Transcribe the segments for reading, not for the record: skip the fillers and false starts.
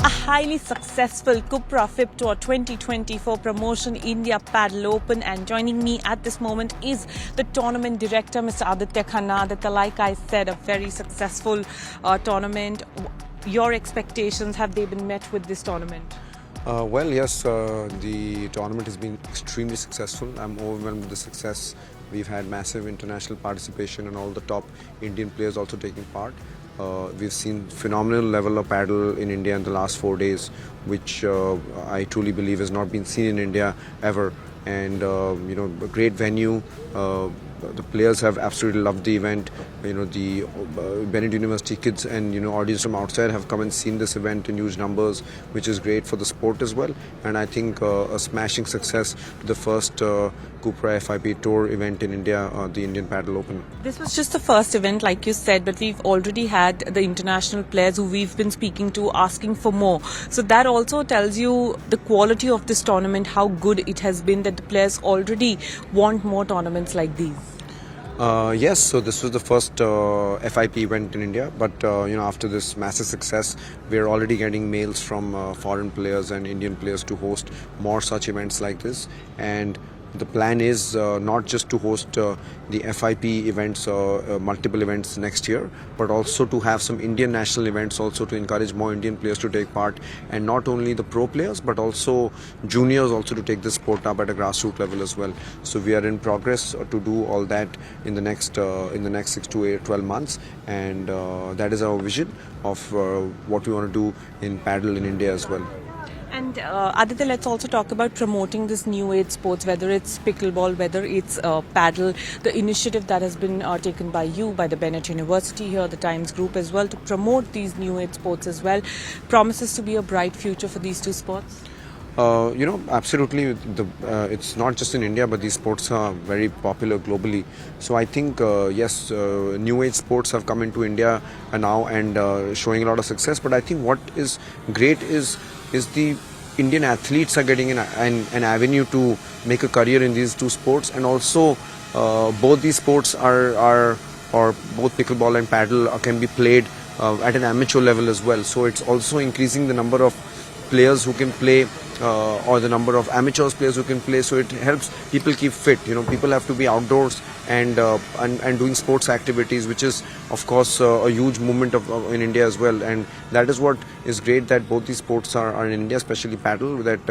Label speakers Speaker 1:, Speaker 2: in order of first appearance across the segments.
Speaker 1: A highly successful Cupra FIP Tour 2024 promotion India Padel Open, and joining me at this moment is the tournament director, Mr. Aditya Khanna. Aditya, like I said, a very successful tournament. Your expectations, have they been met with this tournament?
Speaker 2: Yes, the tournament has been extremely successful. I'm overwhelmed with the success. We've had massive international participation and all the top Indian players also taking part. We've seen phenomenal level of paddle in India in the last 4 days, which I truly believe has not been seen in India ever. And a great venue. The players have absolutely loved the event. The Bennett University kids and audience from outside have come and seen this event in huge numbers, which is great for the sport as well. And I think a smashing success to the first Cupra FIP Tour event in India, the Indian Padel Open.
Speaker 1: This was just the first event, like you said, but we've already had the international players who we've been speaking to asking for more. So that also tells you the quality of this tournament, how good it has been, that the players already want more tournaments like these.
Speaker 2: Yes, so this was the first FIP event in India, but after this massive success, we're already getting mails from foreign players and Indian players to host more such events like this. And the plan is not just to host the FIP events, multiple events next year, but also to have some Indian national events also to encourage more Indian players to take part, and not only the pro players but also juniors also to take this sport up at a grassroots level as well. So we are in progress to do all that in the next 6 to 12 months, and that is our vision of what we want to do in paddle in India as well.
Speaker 1: And Aditya, let's also talk about promoting this new age sports, whether it's pickleball, whether it's paddle, the initiative that has been taken by you, by the Bennett University here, the Times Group as well, to promote these new age sports as well. Promises to be a bright future for these two sports?
Speaker 2: Absolutely. It's not just in India, but these sports are very popular globally. So I think, yes, new age sports have come into India now and showing a lot of success. But I think what is great is the Indian athletes are getting an avenue to make a career in these two sports, and also both these sports or both pickleball and paddle can be played at an amateur level as well. So it's also increasing the number of players who can play or the number of amateurs players who can play. So it helps people keep fit. People have to be outdoors and doing sports activities, which is of course a huge movement in India as well. And that is what is great, that both these sports are in India, especially paddle. That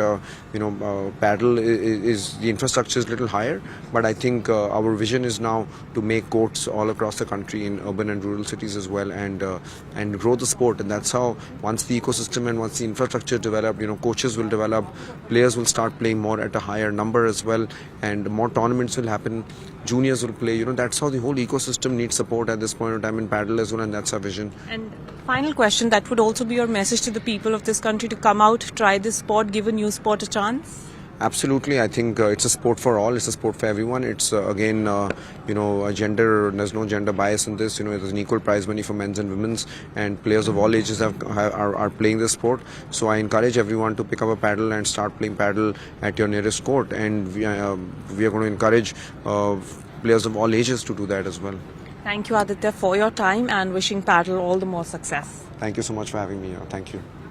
Speaker 2: paddle is the infrastructure is a little higher, but I think our vision is now to make courts all across the country in urban and rural cities as well, and grow the sport. And that's how, once the ecosystem and once the infrastructure develop, coaches will develop, players will start playing more at a higher number as well, and more tournaments will happen, juniors will play. That's how the whole ecosystem needs support at this point in time in paddle as well, and that's our vision.
Speaker 1: And final question, that would also be your message to the people of this country to come out, try this sport, give a new sport a chance?
Speaker 2: Absolutely. I think it's a sport for all. It's a sport for everyone. It's again, a gender. There's no gender bias in this. There's an equal prize money for men's and women's, and players of all ages are playing this sport. So I encourage everyone to pick up a paddle and start playing paddle at your nearest court. And we are going to encourage players of all ages to do that as well.
Speaker 1: Thank you, Aditya, for your time, and wishing paddle all the more success.
Speaker 2: Thank you so much for having me here. Thank you.